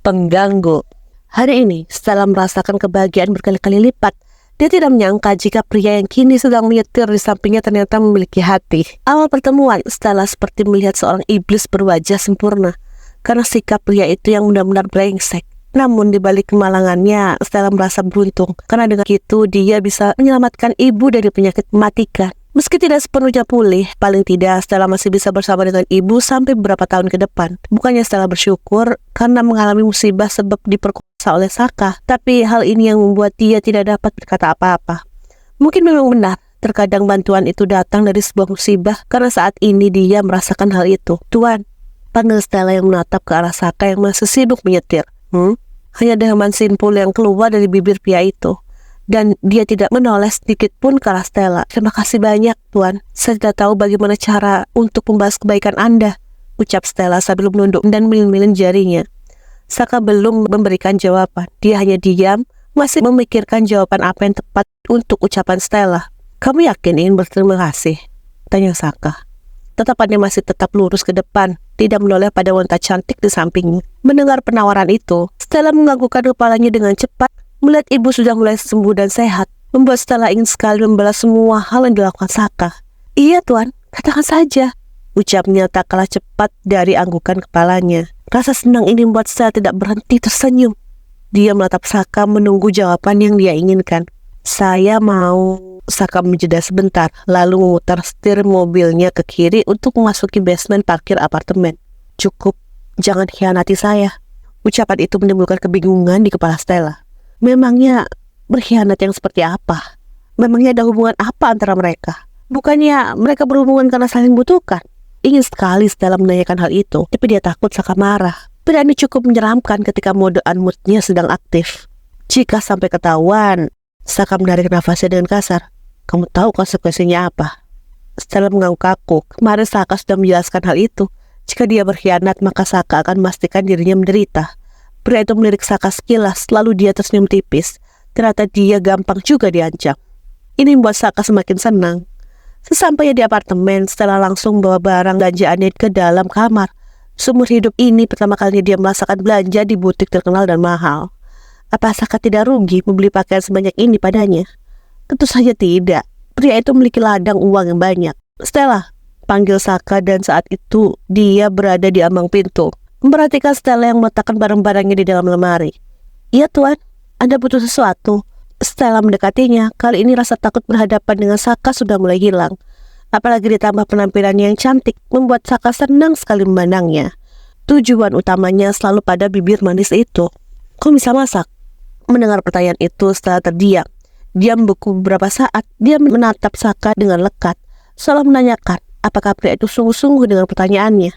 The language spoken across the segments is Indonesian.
pengganggu. Hari ini, Stella merasakan kebahagiaan berkali-kali lipat. Dia tidak menyangka jika pria yang kini sedang menyetir di sampingnya ternyata memiliki hati. Awal pertemuan, Stella seperti melihat seorang iblis berwajah sempurna karena sikap pria itu yang benar-benar brengsek. Namun di balik kemalangannya, Stella merasa beruntung karena dengan itu dia bisa menyelamatkan ibu dari penyakit mematikan. Meski tidak sepenuhnya pulih, paling tidak Stella masih bisa bersama dengan ibu sampai beberapa tahun ke depan. Bukannya Stella bersyukur karena mengalami musibah sebab diperkosa oleh Saka, tapi hal ini yang membuat dia tidak dapat berkata apa-apa. Mungkin memang benar, terkadang bantuan itu datang dari sebuah musibah karena saat ini dia merasakan hal itu. Tuan, panggil Stella yang menatap ke arah Saka yang masih sibuk menyetir. Hanya delman simpul yang keluar dari bibir pria itu. Dan dia tidak menoleh sedikit pun ke arah Stella. Terima kasih banyak, Tuan. Saya tidak tahu bagaimana cara untuk membalas kebaikan Anda, ucap Stella sambil menunduk dan melin-melin jarinya. Saka belum memberikan jawaban. Dia hanya diam, masih memikirkan jawaban apa yang tepat untuk ucapan Stella. Kamu yakin ingin berterima kasih? Tanya Saka. Tatapannya masih tetap lurus ke depan, tidak menoleh pada wanita cantik di sampingnya. Mendengar penawaran itu, Stella menganggukkan kepalanya dengan cepat. Melihat ibu sudah mulai sembuh dan sehat, membuat Stella ingin sekali membalas semua hal yang dilakukan Saka. Iya, Tuan, katakan saja, ucapnya tak kalah cepat dari anggukan kepalanya. Rasa senang ini membuat Stella tidak berhenti tersenyum. Dia menatap Saka menunggu jawaban yang dia inginkan. Saya mau... Saka menjeda sebentar, lalu memutar setir mobilnya ke kiri untuk memasuki basement parkir apartemen. Cukup, jangan khianati saya. Ucapan itu menimbulkan kebingungan di kepala Stella. Memangnya berkhianat yang seperti apa? Memangnya ada hubungan apa antara mereka? Bukannya mereka berhubungan karena saling butuhkan? Ingin sekali Stella menanyakan hal itu, tapi dia takut Saka marah. Perasaan ini cukup menyeramkan ketika mode unmute-nya sedang aktif. Jika sampai ketahuan, Saka menarik nafasnya dengan kasar. Kamu tahu konsekuensinya apa? Stella mengangguk kaku. Kemarin Saka sudah menjelaskan hal itu. Jika dia berkhianat, maka Saka akan memastikan dirinya menderita. Pria itu melirik Saka sekilas, lalu dia tersenyum tipis. Ternyata dia gampang juga diancam. Ini membuat Saka semakin senang. Sesampainya di apartemen, Stella langsung bawa barang belanjaannya ke dalam kamar. Seumur hidup ini pertama kalinya dia merasakan belanja di butik terkenal dan mahal. Apa Saka tidak rugi membeli pakaian sebanyak ini padanya? Tentu saja tidak. Pria itu memiliki ladang uang yang banyak. Stella, panggil Saka, dan saat itu dia berada di ambang pintu. Memperhatikan Stella yang meletakkan barang-barangnya di dalam lemari. Iya, Tuan, Anda butuh sesuatu. Stella mendekatinya. Kali ini rasa takut berhadapan dengan Saka sudah mulai hilang. Apalagi ditambah penampilannya yang cantik, membuat Saka senang sekali memandangnya. Tujuan utamanya selalu pada bibir manis itu. Kau bisa masak? Mendengar pertanyaan itu, Stella terdiam. Dia membeku beberapa saat. Dia menatap Saka dengan lekat, seolah menanyakan apakah pria itu sungguh-sungguh dengan pertanyaannya.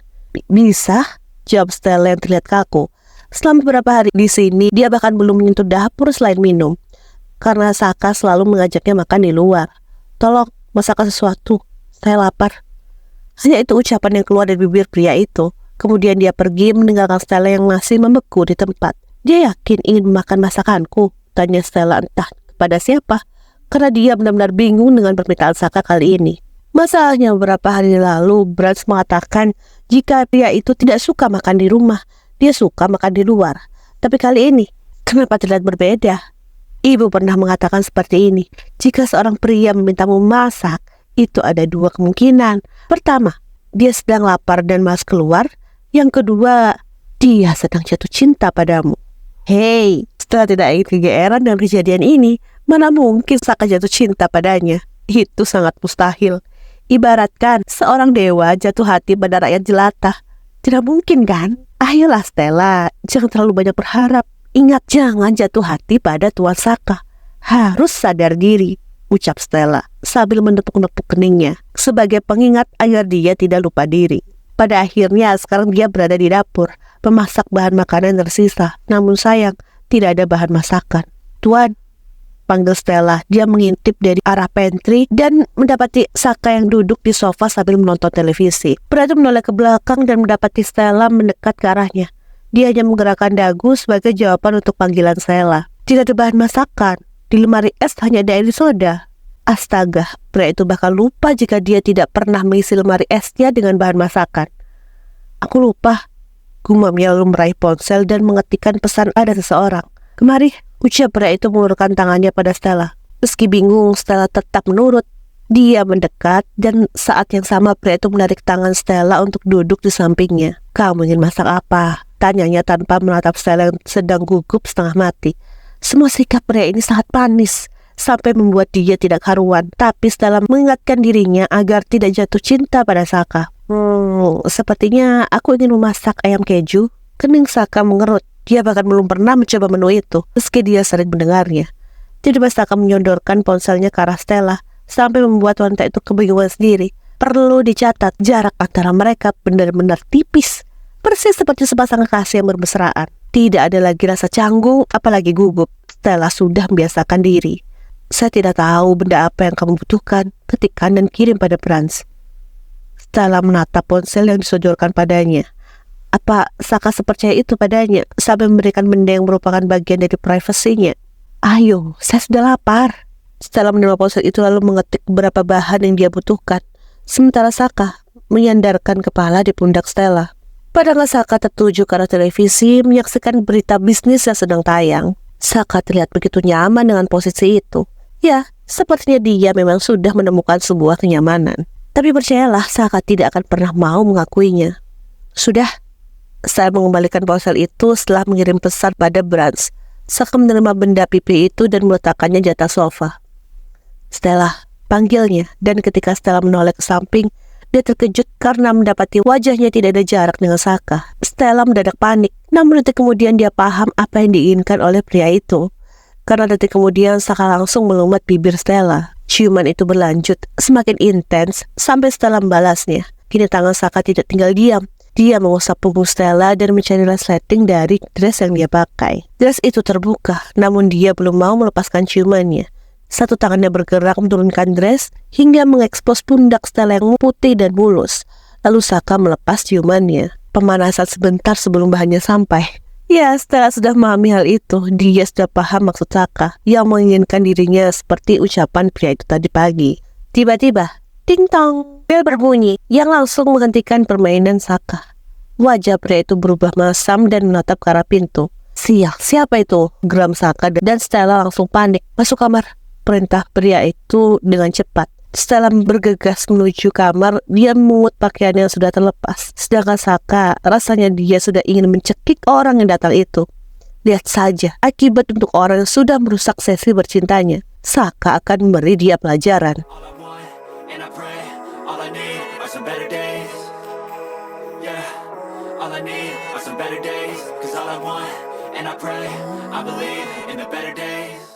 Bisa? Jawab Stella yang terlihat kaku. Selama beberapa hari di sini, dia bahkan belum menyentuh dapur selain minum. Karena Saka selalu mengajaknya makan di luar. Tolong, masakkan sesuatu. Saya lapar. Hanya itu ucapan yang keluar dari bibir pria itu. Kemudian dia pergi meninggalkan Stella yang masih membeku di tempat. Dia yakin ingin memakan masakanku? Tanya Stella entah kepada siapa. Karena dia benar-benar bingung dengan permintaan Saka kali ini. Masalahnya beberapa hari lalu, Brans mengatakan jika pria itu tidak suka makan di rumah, dia suka makan di luar. Tapi kali ini, kenapa terlihat berbeda? Ibu pernah mengatakan seperti ini. Jika seorang pria memintamu masak, itu ada dua kemungkinan. Pertama, dia sedang lapar dan malas keluar. Yang kedua, dia sedang jatuh cinta padamu. Hei, setelah tidak ingin kegeeran dengan kejadian ini, mana mungkin Saka jatuh cinta padanya? Itu sangat mustahil. Ibaratkan seorang dewa jatuh hati pada rakyat jelata. Tidak mungkin kan? Ayolah Stella, jangan terlalu banyak berharap. Ingat, jangan jatuh hati pada Tuan Saka. Harus sadar diri, ucap Stella sambil menepuk-nepuk keningnya sebagai pengingat agar dia tidak lupa diri. Pada akhirnya sekarang dia berada di dapur, memasak bahan makanan tersisa. Namun sayang, tidak ada bahan masakan. Tuan, panggil Stella. Dia mengintip dari arah pantry dan mendapati Saka yang duduk di sofa sambil menonton televisi. Pria itu menoleh ke belakang dan mendapati Stella mendekat ke arahnya. Dia hanya menggerakkan dagu sebagai jawaban untuk panggilan Stella. Tidak ada bahan masakan. Di lemari es hanya ada air soda. Astaga, pria itu bahkan lupa jika dia tidak pernah mengisi lemari esnya dengan bahan masakan. Aku lupa. Gumamnya lalu meraih ponsel dan mengetikkan pesan ada seseorang. "Kemari," ucap pria itu mengulurkan tangannya pada Stella. Meski bingung, Stella tetap menurut. Dia mendekat dan saat yang sama pria itu menarik tangan Stella untuk duduk di sampingnya. "Kamu ingin masak apa?" tanyanya tanpa menatap Stella yang sedang gugup setengah mati. Semua sikap pria ini sangat panis, sampai membuat dia tidak karuan. Tapi Stella mengingatkan dirinya agar tidak jatuh cinta pada Saka. Sepertinya aku ingin memasak ayam keju." Kening Saka mengerut. Dia bahkan belum pernah mencoba menu itu, meski dia sering mendengarnya. Tiba-tiba Saka menyodorkan ponselnya ke arah Stella, sampai membuat wanita itu kebingungan sendiri. Perlu dicatat, jarak antara mereka benar-benar tipis, persis seperti sepasang kekasih yang bermesraan. Tidak ada lagi rasa canggung, apalagi gugup. Stella sudah membiasakan diri. "Saya tidak tahu benda apa yang kamu butuhkan. Ketikkan dan kirim pada Franz." Stella menatap ponsel yang disodorkan padanya. Apa Saka sepercaya itu padanya sampai memberikan benda yang merupakan bagian dari privasinya? "Ayo, saya sudah lapar." Stella menerima ponsel itu lalu mengetik beberapa bahan yang dia butuhkan. Sementara Saka menyandarkan kepala di pundak Stella. Padahal Saka tertuju ke arah televisi menyaksikan berita bisnis yang sedang tayang. Saka terlihat begitu nyaman dengan posisi itu. Ya, sepertinya dia memang sudah menemukan sebuah kenyamanan. Tapi percayalah, Saka tidak akan pernah mau mengakuinya. "Sudah." Saya mengembalikan ponsel itu setelah mengirim pesan pada Brands. Saka menerima benda pipi itu dan meletakkannya di atas sofa. "Stella," panggilnya, dan ketika Stella menoleh ke samping, dia terkejut karena mendapati wajahnya tidak ada jarak dengan Saka. Stella mendadak panik, namun detik kemudian dia paham apa yang diinginkan oleh pria itu. Karena detik kemudian Saka langsung melumat bibir Stella. Ciuman itu berlanjut, semakin intens, sampai Stella membalasnya. Kini tangan Saka tidak tinggal diam. Dia mengusap punggung Stella dan mencari resleting dari dress yang dia pakai. Dress itu terbuka, namun dia belum mau melepaskan ciumannya. Satu tangannya bergerak menurunkan dress hingga mengekspos pundak Stella yang putih dan mulus. Lalu Saka melepas ciumannya. Pemanasan sebentar sebelum bahannya sampai. Ya, Stella sudah memahami hal itu. Dia sudah paham maksud Saka yang menginginkan dirinya seperti ucapan pria itu tadi pagi. Tiba-tiba, ting tong, bel berbunyi yang langsung menghentikan permainan Saka. Wajah pria itu berubah masam dan menatap ke arah pintu. Siapa itu?" geram Saka dan Stella langsung panik. "Masuk kamar," perintah pria itu dengan cepat. Stella bergegas menuju kamar. Dia memungut pakaian yang sudah terlepas. Sedangkan Saka rasanya dia sudah ingin mencekik orang yang datang itu. Lihat saja akibat untuk orang yang sudah merusak sesi bercintanya. Saka akan memberi dia pelajaran. All I need are some better days, 'cause all I want, and I pray, I believe in the better days.